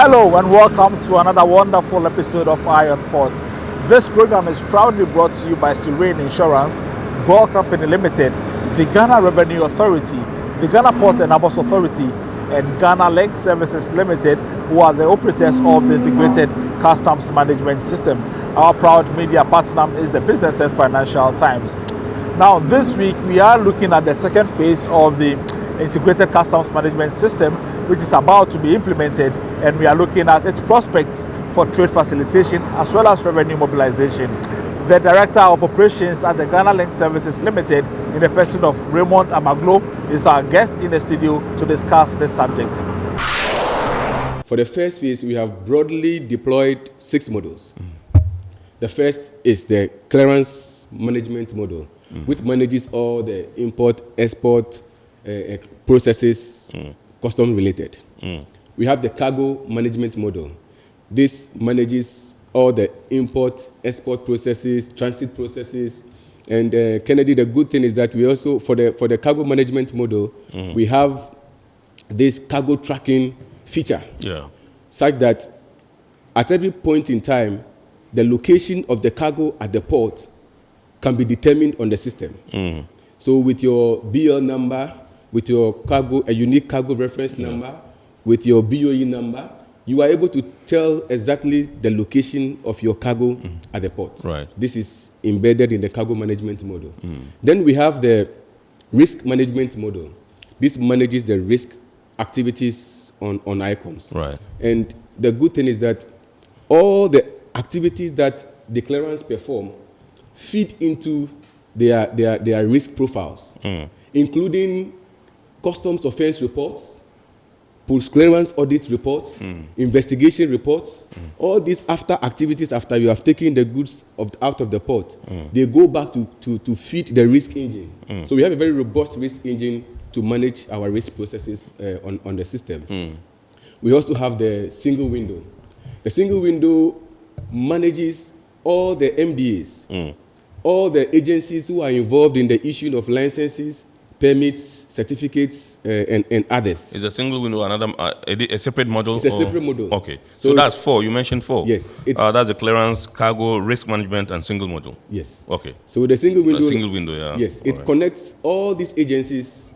Hello and welcome to another wonderful episode of Eye on Port. This program is proudly brought to you by Serene Insurance, Gold Company Limited, the Ghana Revenue Authority, the Ghana Port and Harbors Authority, and Ghana Link Services Limited, who are the operators of the Integrated Customs Management System. Our proud media partner is the Business and Financial Times. Now, this week we are looking at the second phase of the Integrated Customs Management System, which is about to be implemented, and we are looking at its prospects for trade facilitation as well as revenue mobilization. The Director of Operations at the Ghana Link Services Limited, in the person of Raymond Amaglo, is our guest in the studio to discuss this subject. For the first phase, we have broadly deployed 6 models. The first is the clearance management model, which manages all the import, export processes, custom related. We have the cargo management model. This manages all the import, export processes, transit processes. And Kennedy, the good thing is that we also, for the cargo management model, we have this cargo tracking feature, such that at every point in time, the location of the cargo at the port can be determined on the system. So with your BL number, with your cargo, a unique cargo reference number, with your BOE number, you are able to tell exactly the location of your cargo at the port. Right. This is embedded in the cargo management model. Then we have the risk management model. This manages the risk activities on Icums. Right. And the good thing is that all the activities that the clearance perform feed into their risk profiles, including customs offense reports, post-clearance audit reports, investigation reports. All these after activities, after you have taken the goods out of the port, they go back to feed the risk engine. So we have a very robust risk engine to manage our risk processes on the system. We also have the single window. The single window manages all the MDAs, all the agencies who are involved in the issuing of licenses, permits, certificates, and others. Is a single window a separate model? It's a separate model. Okay. So that's 4. You mentioned 4. Yes. That's the clearance, cargo, risk management, and single module. Yes. Okay. So the single window. Single window, yeah. Yes. It connects all these agencies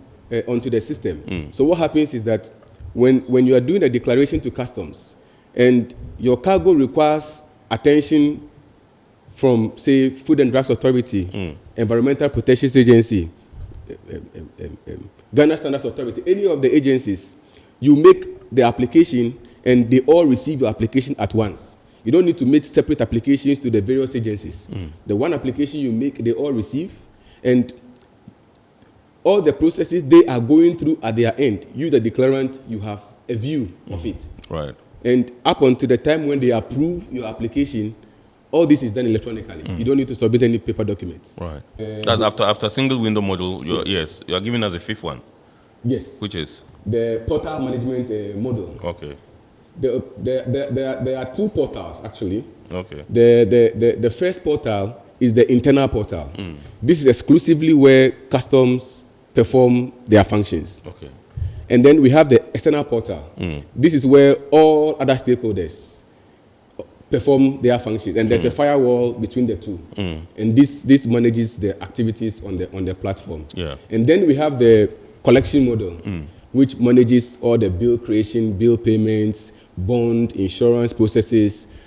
onto the system. So what happens is that when you are doing a declaration to customs and your cargo requires attention from, say, Food and Drugs Authority, Environmental Protection Agency, Ghana Standards Authority, any of the agencies, you make the application and they all receive your application at once. You don't need to make separate applications to the various agencies. The one application you make, they all receive, and all the processes they are going through at their end, you, the declarant, you have a view of it. Right. And up until the time when they approve your application, all this is done electronically. You don't need to submit any paper documents. Right. That's after single window module. You are giving us a 5th one. Yes. Which is the portal management model. Okay. There are 2 portals actually. Okay. The first portal is the internal portal. This is exclusively where customs perform their functions. Okay. And then we have the external portal. This is where all other stakeholders perform their functions, and there's a firewall between the two. And this manages the activities on the platform. Yeah. And then we have the collection model, which manages all the bill creation, bill payments, bond, insurance processes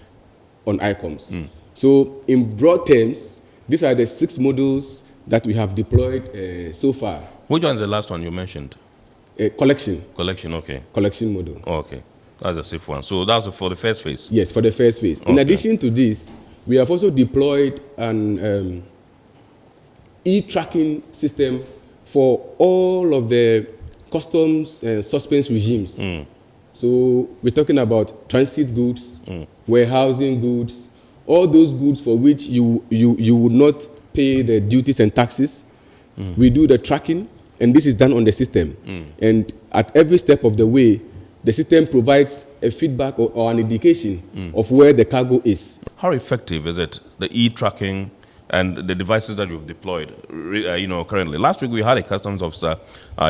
on Icums. So in broad terms, these are the 6 models that we have deployed so far. Which one is the last one you mentioned? Collection. Collection, okay. Collection model. Okay. That's a safe one. So that's for the first phase? Yes, for the first phase. In addition to this, we have also deployed an e-tracking system for all of the customs suspense regimes. So we're talking about transit goods, warehousing goods, all those goods for which you would not pay the duties and taxes. We do the tracking, and this is done on the system. And at every step of the way, the system provides a feedback or an indication of where the cargo is. How effective is it, the e-tracking and the devices that you've deployed, currently? Last week we had a customs officer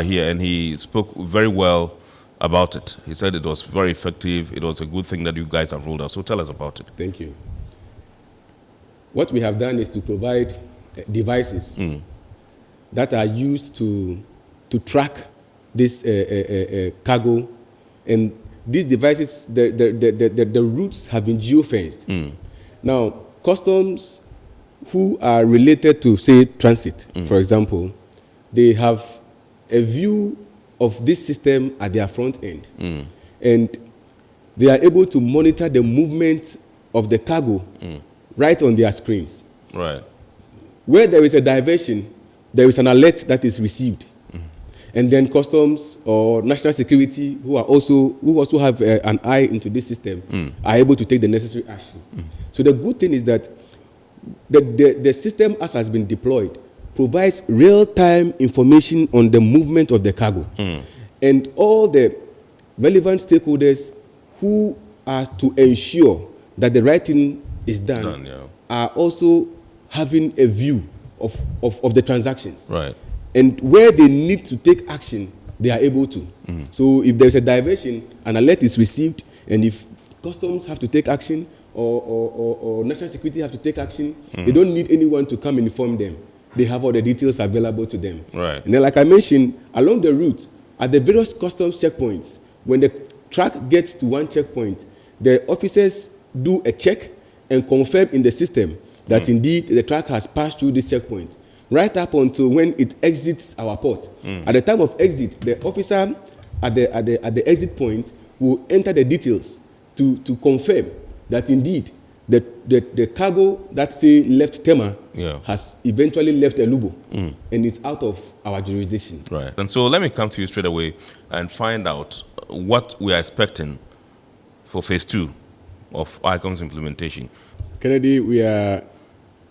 here, and he spoke very well about it. He said it was very effective. It was a good thing that you guys have rolled out. So tell us about it. Thank you. What we have done is to provide devices that are used to track this cargo, and these devices, the routes have been geofenced. Now, customs who are related to, say, transit, for example, they have a view of this system at their front end, and they are able to monitor the movement of the cargo right on their screens. Right. Where there is a diversion, there is an alert that is received, and then customs or national security, who also have an eye into this system, are able to take the necessary action. So the good thing is that the system, as has been deployed, provides real-time information on the movement of the cargo, and all the relevant stakeholders who are to ensure that the right thing is done are also having a view of the transactions. Right. And where they need to take action, they are able to. So if there's a diversion, an alert is received, and if customs have to take action or national security have to take action, they don't need anyone to come and inform them. They have all the details available to them. Right. And then, like I mentioned, along the route, at the various customs checkpoints, when the truck gets to one checkpoint, the officers do a check and confirm in the system that indeed the truck has passed through this checkpoint, right up until when it exits our port. At the time of exit, the officer at the exit point will enter the details to confirm that indeed the cargo that, say, left Tema has eventually left Elubo, and it's out of our jurisdiction. Right. And so let me come to you straight away and find out what we are expecting for phase 2 of Icums implementation. Kennedy, we are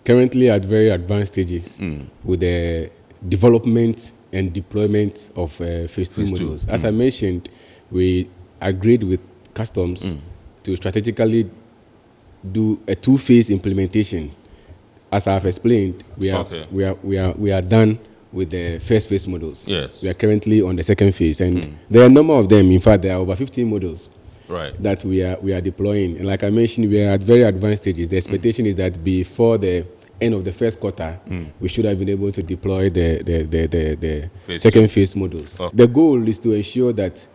currently at very advanced stages with the development and deployment of phase 2 modules. As I mentioned, we agreed with customs to strategically do a 2-phase implementation. As I have explained, we are done with the first phase models. Yes. We are currently on the second phase, and there are a number of them. In fact, there are over 15 models that we are deploying. And like I mentioned, we are at very advanced stages. The expectation is that before the end of the first quarter, we should have been able to deploy the second phase models. The goal is to ensure that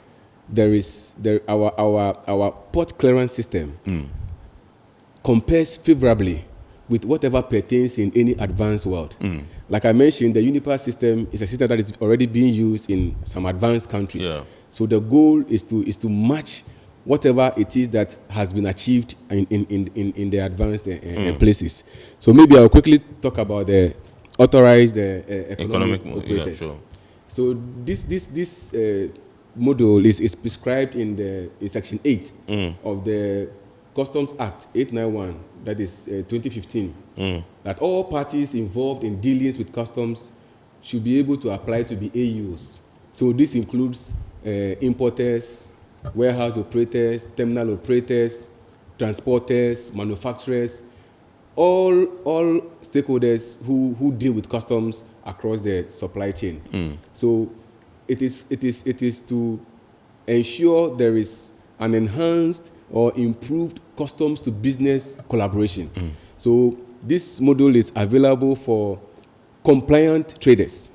our port clearance system compares favorably with whatever pertains in any advanced world. Like I mentioned, the Unipass system is a system that is already being used in some advanced countries. So the goal is to match whatever it is that has been achieved in the advanced places. So maybe I'll quickly talk about the authorized economic operators. So this model is prescribed in Section 8 of the Customs Act 891, that is 2015, that all parties involved in dealings with customs should be able to apply to be AUs. So this includes importers, warehouse operators, terminal operators, transporters, manufacturers, all stakeholders who deal with customs across the supply chain. So it is to ensure there is an enhanced or improved customs to business collaboration. So this module is available for compliant traders.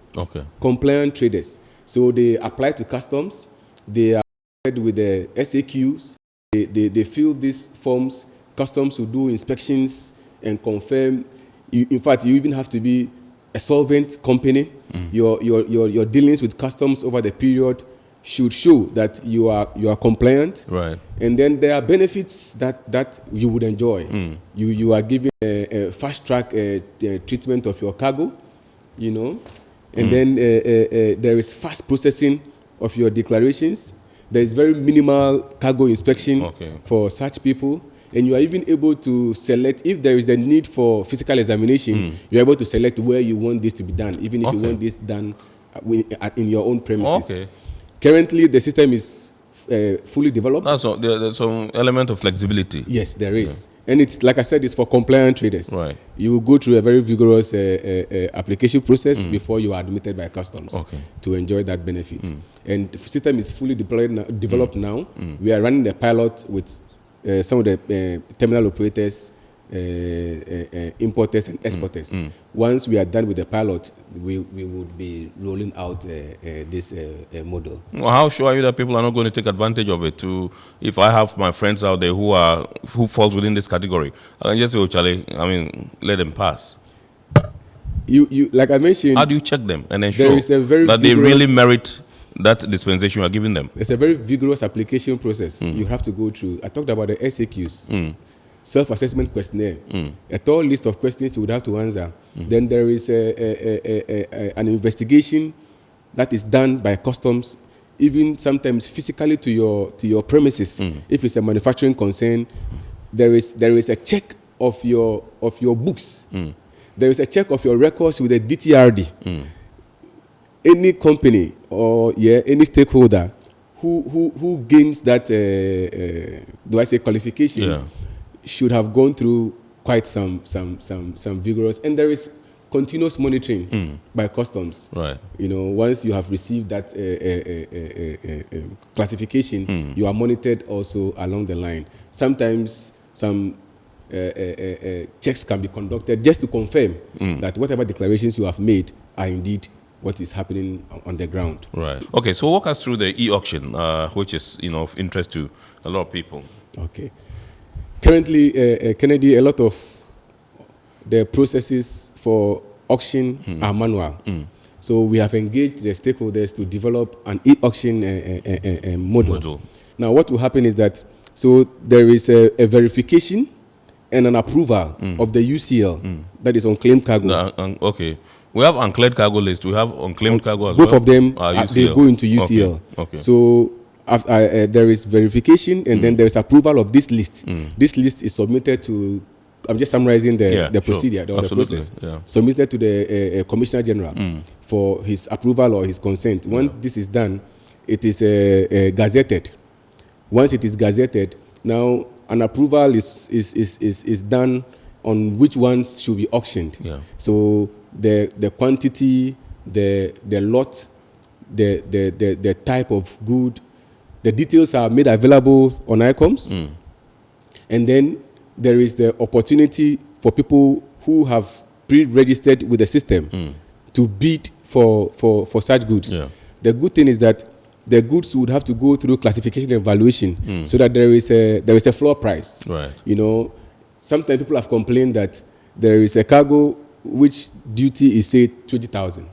Compliant traders. So they apply to customs, they are with the SAQs, they fill these forms, customs will do inspections and confirm. In fact, you even have to be a solvent company. Your dealings with customs over the period should show that you are compliant. Right. And then there are benefits that you would enjoy. You are given a fast track treatment of your cargo, and then there is fast processing of your declarations. There is very minimal cargo inspection for such people. And you are even able to select, if there is the need for physical examination, you're able to select where you want this to be done, even if you want this done in your own premises. Currently, the system is fully developed. There's some element of flexibility. Yes, there is. And it's, like I said, it's for compliant traders. Right. You will go through a very vigorous application process before you are admitted by customs to enjoy that benefit. And the system is fully deployed now, developed now. We are running a pilot with some of the terminal operators, importers and exporters. Once we are done with the pilot, we would be rolling out this model. Well, how sure are you that people are not going to take advantage of it? If I have my friends out there who falls within this category, I can just say, oh, Charlie, let them pass. You like I mentioned. How do you check them and ensure that they really merit that dispensation you are giving them? It's a very vigorous application process you have to go through. I talked about the SAQs. Self-assessment questionnaire, a tall list of questions you would have to answer. Then there is an investigation that is done by customs, even sometimes physically to your premises. If it's a manufacturing concern, there is a check of your books. There is a check of your records with the DTRD. Any company or any stakeholder who gains that qualification should have gone through quite some vigorous, and there is continuous monitoring by customs. Right. Once you have received that classification, you are monitored also along the line. Sometimes some checks can be conducted just to confirm that whatever declarations you have made are indeed what is happening on the ground. Right. Okay, so walk us through the e-auction, which is of interest to a lot of people. Okay. Currently, Kennedy, a lot of the processes for auction are manual. So we have engaged the stakeholders to develop an e-auction model. Now, what will happen is that there is a verification and an approval of the UCL, that is unclaimed cargo. Okay. We have uncleared cargo list. We have unclaimed cargo as well. Both of them, they go into UCL. Okay. So there is verification and then there is approval of this list. This list is submitted to, I'm just summarizing the procedure, the process. Submitted to the Commissioner General for his approval or his consent. Once this is done, it is gazetted. Once it is gazetted, now an approval is done on which ones should be auctioned. So the quantity, the lot, the type of good, the details are made available on Icums. And then there is the opportunity for people who have pre-registered with the system to bid for such goods. The good thing is that the goods would have to go through classification and evaluation so that there is a floor price. Right. Sometimes people have complained that there is a cargo which duty is, say, 20,000.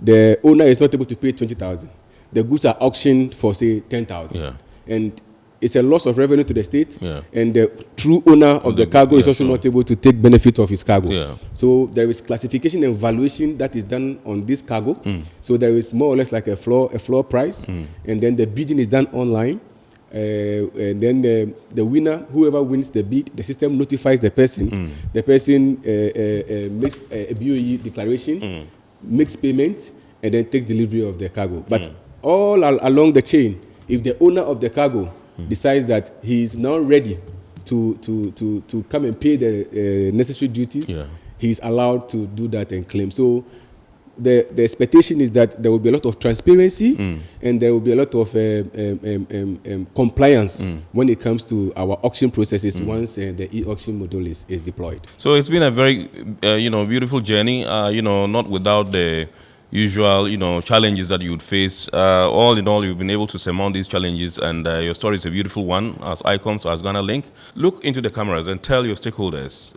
The owner is not able to pay 20,000. The goods are auctioned for, say, 10,000. And it's a loss of revenue to the state. And the true owner of the cargo is also not able to take benefit of his cargo. So there is classification and valuation that is done on this cargo. So there is more or less like a floor price. And then the bidding is done online. And then the winner, whoever wins the bid, the system notifies the person. The person makes a BOE declaration, makes payment, and then takes delivery of the cargo. But all along the chain, if the owner of the cargo decides that he is now ready to come and pay the necessary duties, he is allowed to do that and claim. So the expectation is that there will be a lot of transparency and there will be a lot of compliance when it comes to our auction processes once the e-auction model is deployed. So it's been a very beautiful journey, not without the usual challenges that you would face. All in all, you've been able to surmount these challenges, and your story is a beautiful one as Icums, as Ghana Link. Look into the cameras and tell your stakeholders,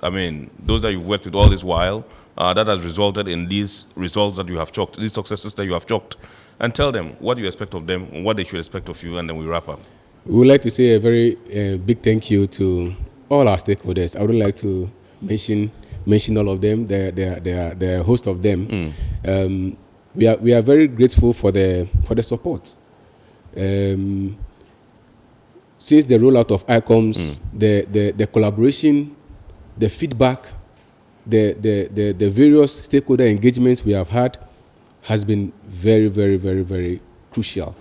those that you've worked with all this while, that has resulted in these results that you have chalked, these successes that you have chalked, and tell them what you expect of them and what they should expect of you, and then we wrap up. We would like to say a very big thank you to all our stakeholders. I would like to mention all of them. There are a host of them. We are very grateful for the support. Since the rollout of Icums, the collaboration, the feedback, the various stakeholder engagements we have had has been very, very, very, very crucial.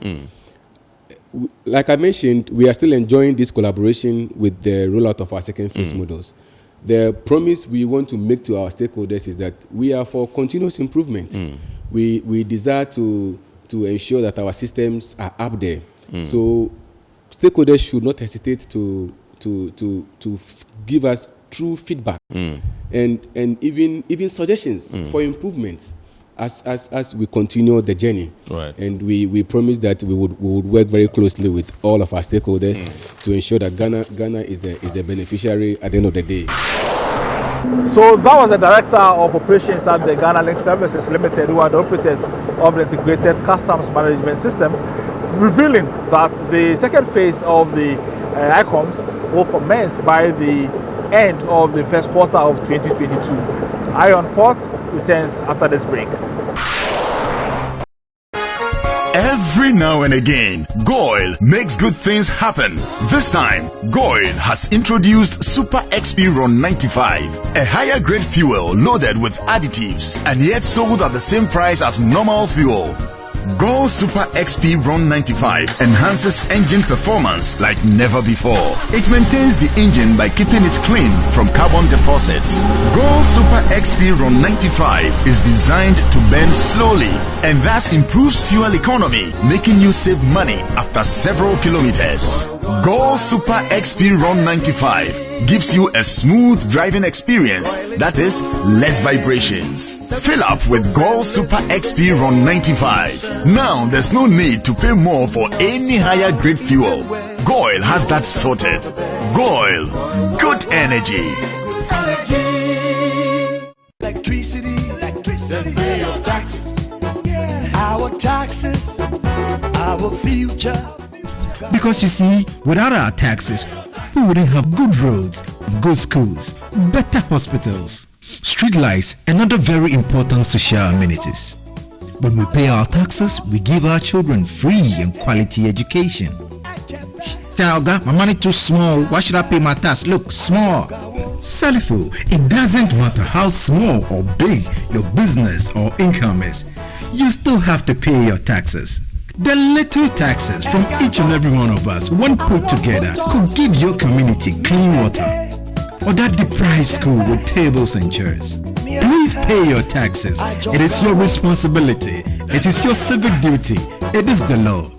like I mentioned, we are still enjoying this collaboration with the rollout of our second phase models. The promise we want to make to our stakeholders is that we are for continuous improvement. We desire to ensure that our systems are up there. So stakeholders should not hesitate to give us true feedback and even suggestions for improvements as we continue the journey. Right. And we promise that we would work very closely with all of our stakeholders to ensure that Ghana is the beneficiary at the end of the day. So that was the Director of Operations at the Ghana Link Services Limited, who are the operators of the Integrated Customs Management System, revealing that the second phase of the Icums will commence by the end of the first quarter of 2022. Iron Port returns after this break. Every now and again, GOIL makes good things happen. This time, GOIL has introduced Super XP Ron 95, a higher grade fuel loaded with additives and yet sold at the same price as normal fuel. GOIL Super XP Ron 95 enhances engine performance like never before. It maintains the engine by keeping it clean from carbon deposits. GOIL Super XP Ron 95 is designed to burn slowly and thus improves fuel economy, making you save money after several kilometers. GOIL Super XP Ron 95 gives you a smooth driving experience, that is, less vibrations. Fill up with GOIL Super XP Ron 95. Now there's no need to pay more for any higher grade fuel. GOIL has that sorted. GOIL, good energy. Electricity, then pay your taxes. Yeah. Our taxes, our future. Because you see, without our taxes, we wouldn't have good roads, good schools, better hospitals, street lights, and other very important social amenities. When we pay our taxes, we give our children free and quality education. Talga, my money too small. Why should I pay my tax? Look, small. Salifo, it doesn't matter how small or big your business or income is. You still have to pay your taxes. The little taxes from each and every one of us, when put together, could give your community clean water or that deprived school with tables and chairs. Please pay your taxes. It is your responsibility. It is your civic duty. It is the law.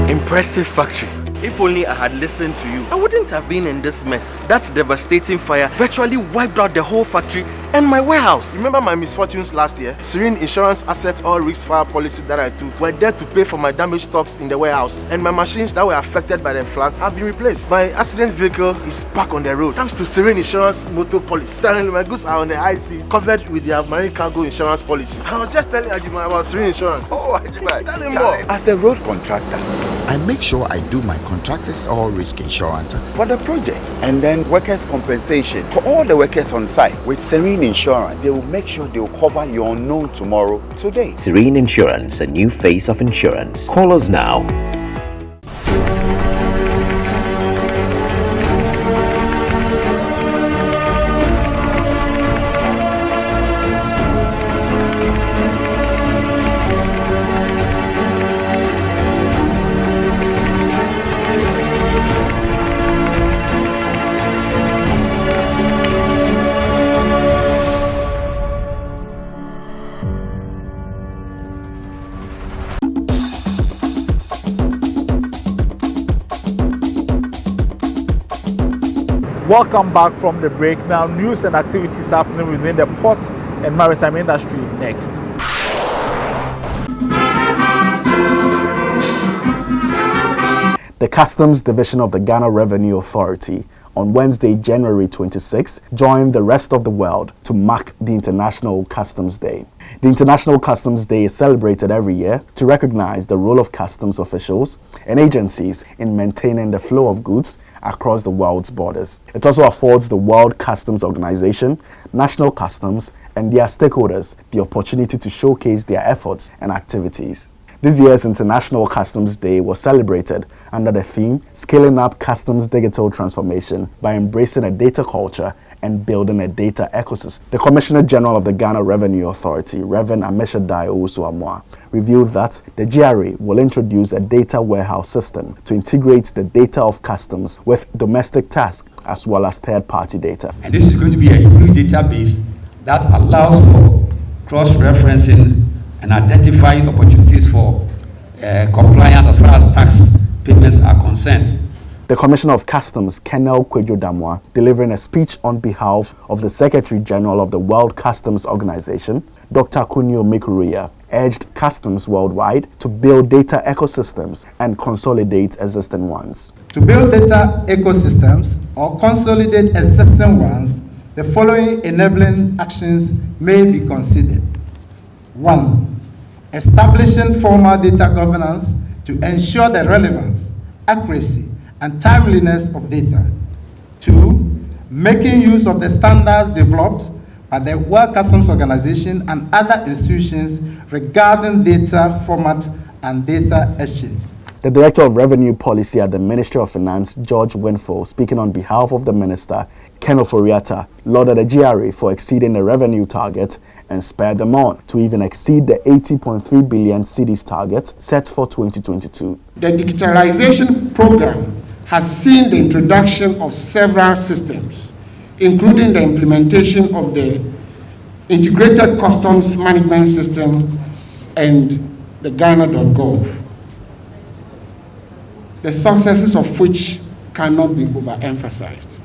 Impressive factory. If only I had listened to you, I wouldn't have been in this mess. That devastating fire virtually wiped out the whole factory and my warehouse. Remember my misfortunes last year? Serene Insurance Asset All Risk Fire policy that I took were there to pay for my damaged stocks in the warehouse. And my machines that were affected by the floods have been replaced. My accident vehicle is back on the road thanks to Serene Insurance Motor Policy. Currently, my goods are on the IC, covered with their marine cargo insurance policy. I was just telling Ajima about Serene Insurance. Oh, Ajima, tell him more. As a road contractor, I make sure I do my contractors all risk insurance for the projects and then workers' compensation for all the workers on site. With Serene Insurance, they will make sure they will cover your unknown tomorrow today. Serene Insurance, a new face of insurance. Call us now. Welcome back from the break. Now, news and activities happening within the port and maritime industry next. The Customs Division of the Ghana Revenue Authority on Wednesday, January 26, joined the rest of the world to mark the International Customs Day. The International Customs Day is celebrated every year to recognize the role of customs officials and agencies in maintaining the flow of goods across the world's borders. It also affords the World Customs Organization, national customs, and their stakeholders the opportunity to showcase their efforts and activities. This year's International Customs Day was celebrated under the theme Scaling Up Customs Digital Transformation by Embracing a Data Culture and Building a Data Ecosystem. The Commissioner General of the Ghana Revenue Authority, Reverend Ameshadai Owusu-Amoah, revealed that the GRA will introduce a data warehouse system to integrate the data of customs with domestic tasks as well as third-party data. And this is going to be a huge database that allows for cross-referencing and identifying opportunities for compliance as far as tax payments are concerned. The Commissioner of Customs, Kenel Kwejo-Damwa, delivering a speech on behalf of the Secretary General of the World Customs Organization, Dr. Kunio Mikuruya, urged customs worldwide to build data ecosystems and consolidate existing ones. To build data ecosystems or consolidate existing ones, the following enabling actions may be considered. 1. Establishing formal data governance to ensure the relevance, accuracy, and timeliness of data. 2. Making use of the standards developed by the World Customs Organization and other institutions regarding data format and data exchange. The Director of Revenue Policy at the Ministry of Finance, George Winfo, speaking on behalf of the Minister, Ken Oforiatta, lauded the GRA for exceeding the revenue target and spurred them on to even exceed the 80.3 billion cedis target set for 2022. The digitalization program has seen the introduction of several systems, including the implementation of the Integrated Customs Management System and the Ghana.gov, the successes of which cannot be overemphasized.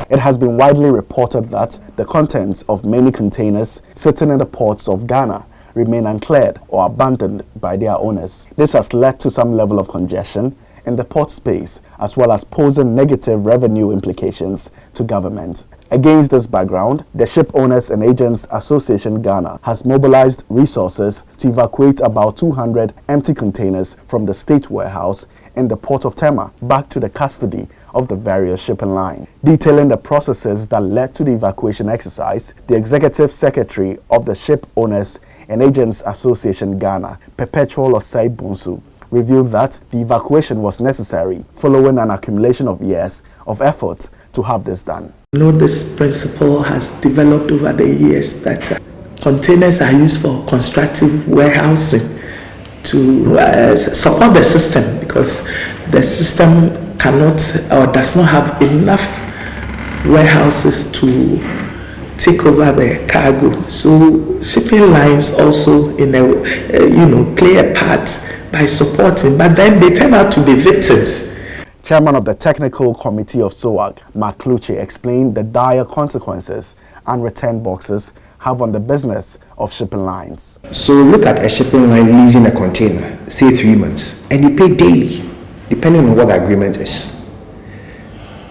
It has been widely reported that the contents of many containers sitting in the ports of Ghana remain uncleared or abandoned by their owners. This has led to some level of congestion in the port space, as well as posing negative revenue implications to government. Against this background, the Ship Owners and Agents Association Ghana has mobilized resources to evacuate about 200 empty containers from the state warehouse in the port of Tema back to the custody of the various shipping lines. Detailing the processes that led to the evacuation exercise, the Executive Secretary of the Ship Owners and Agents Association Ghana, Perpetual Osei Bonsu, revealed that the evacuation was necessary following an accumulation of years of effort to have this done. This principle has developed over the years that containers are used for constructive warehousing to support the system, because the system cannot or does not have enough warehouses to take over the cargo. So shipping lines also play a part by supporting, but then they turn out to be victims. Chairman of the Technical Committee of SOAAG, Mark Clucci, explained the dire consequences and return boxes have on the business of shipping lines. So look at a shipping line leasing a container, say 3 months, and you pay daily, depending on what the agreement is.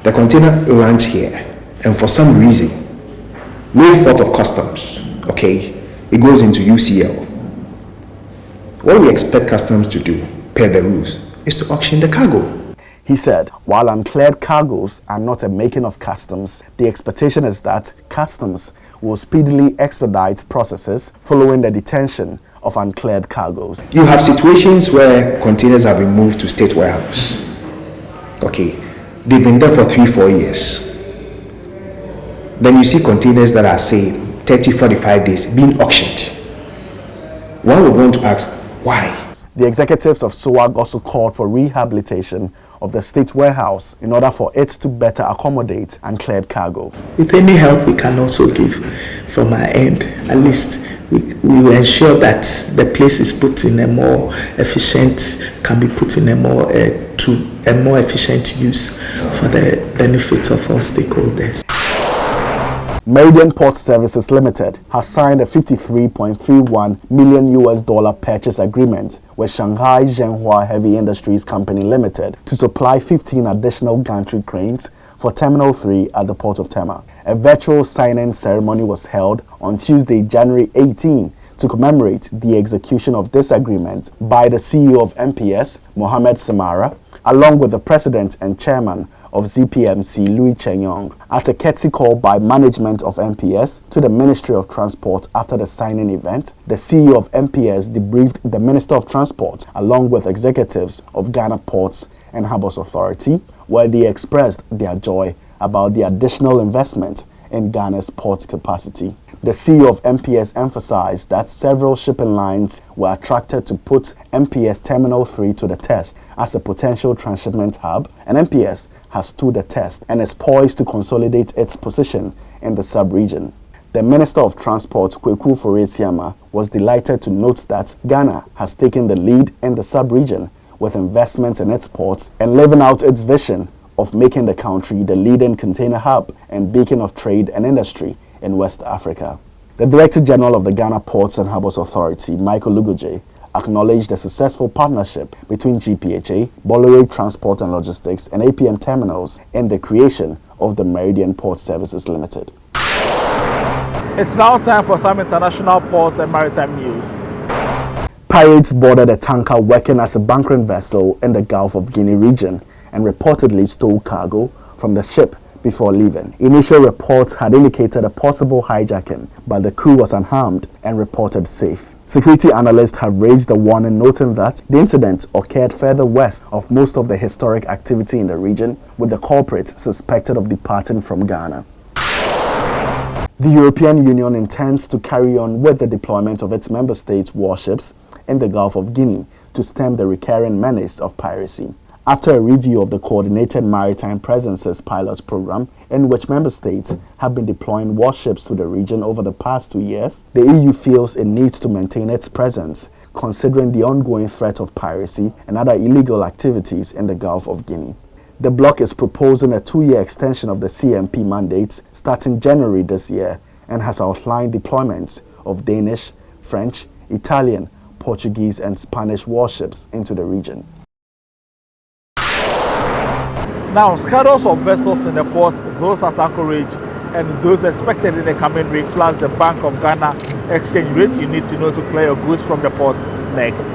The container lands here, and for some reason, no fault of customs, okay, it goes into UCL. What we expect customs to do, per the rules, is to auction the cargo. He said, while uncleared cargoes are not a making of customs, the expectation is that customs will speedily expedite processes following the detention of uncleared cargoes. You have situations where containers have been moved to state warehouse. Okay, they've been there for 3-4 years. Then you see containers that are, say, 30-45 days being auctioned. One would want to ask, why? The executives of SOAAG also called for rehabilitation of the state warehouse in order for it to better accommodate uncleared cargo. With any help we can also give from our end, at least we will ensure that the place is put in a more efficient, can be put in a more efficient use for the benefit of all stakeholders. Meridian Port Services Limited has signed a $53.31 million purchase agreement with Shanghai Zhenhua Heavy Industries Company Limited to supply 15 additional gantry cranes for Terminal 3 at the Port of Tema. A virtual signing ceremony was held on Tuesday, January 18, to commemorate the execution of this agreement by the CEO of MPS, Mohamed Samara, along with the President and Chairman of ZPMC, Louis Chenyong, at a courtesy call by management of MPS to the Ministry of Transport after the signing event. The CEO of MPS debriefed the Minister of Transport along with executives of Ghana Ports and Harbours Authority, where they expressed their joy about the additional investment in Ghana's port capacity. The CEO of MPS emphasized that several shipping lines were attracted to put MPS Terminal 3 to the test as a potential transshipment hub, and MPS has stood the test and is poised to consolidate its position in the sub-region. The Minister of Transport, Kweku Foresiama, was delighted to note that Ghana has taken the lead in the sub-region with investment in its ports and living out its vision of making the country the leading container hub and beacon of trade and industry in West Africa. The Director General of the Ghana Ports and Harbours Authority, Michael Lugoje, acknowledged the successful partnership between GPHA, Bolore Transport and Logistics, and APM Terminals in the creation of the Meridian Port Services Limited. It's now time for some international port and maritime news. Pirates boarded a tanker working as a bunkering vessel in the Gulf of Guinea region and reportedly stole cargo from the ship before leaving. Initial reports had indicated a possible hijacking, but the crew was unharmed and reported safe. Security analysts have raised a warning, noting that the incident occurred further west of most of the historic activity in the region, with the culprit suspected of departing from Ghana. The European Union intends to carry on with the deployment of its member states' warships in the Gulf of Guinea to stem the recurring menace of piracy. After a review of the Coordinated Maritime Presences pilot program, in which member states have been deploying warships to the region over the past 2 years, the EU feels it needs to maintain its presence, considering the ongoing threat of piracy and other illegal activities in the Gulf of Guinea. The bloc is proposing a 2-year extension of the CMP mandates starting January this year and has outlined deployments of Danish, French, Italian, Portuguese and Spanish warships into the region. Now, schedules of vessels in the port, those at anchorage, and those expected in the coming week, plus the Bank of Ghana exchange rate you need to know to clear your goods from the port next.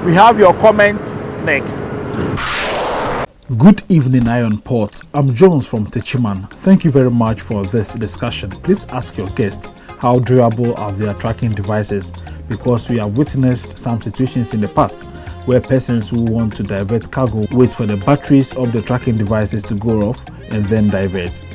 We have your comments next. Good evening, Iron Port. I'm Jones from Techiman. Thank you very much for this discussion. Please ask your guest how durable are their tracking devices, because we have witnessed some situations in the past where persons who want to divert cargo wait for the batteries of the tracking devices to go off and then divert.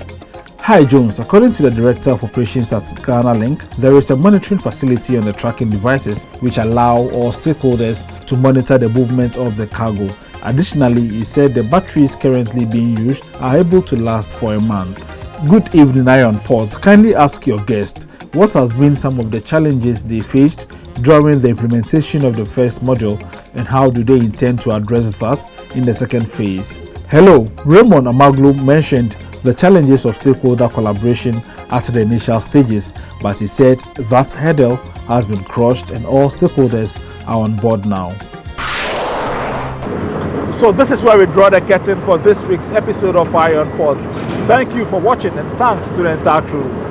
Hi Jones, according to the Director of Operations at Ghana Link, there is a monitoring facility on the tracking devices which allow all stakeholders to monitor the movement of the cargo. Additionally, he said the batteries currently being used are able to last for a month. Good evening, Iron Port. Kindly ask your guest what has been some of the challenges they faced during the implementation of the first module and how do they intend to address that in the second phase. Hello, Raymond Amaglu mentioned the challenges of stakeholder collaboration at the initial stages, but he said that hurdle has been crushed and all stakeholders are on board now. So this is where we draw the curtain for this week's episode of Iron Port. Thank you for watching and thanks to the entire crew.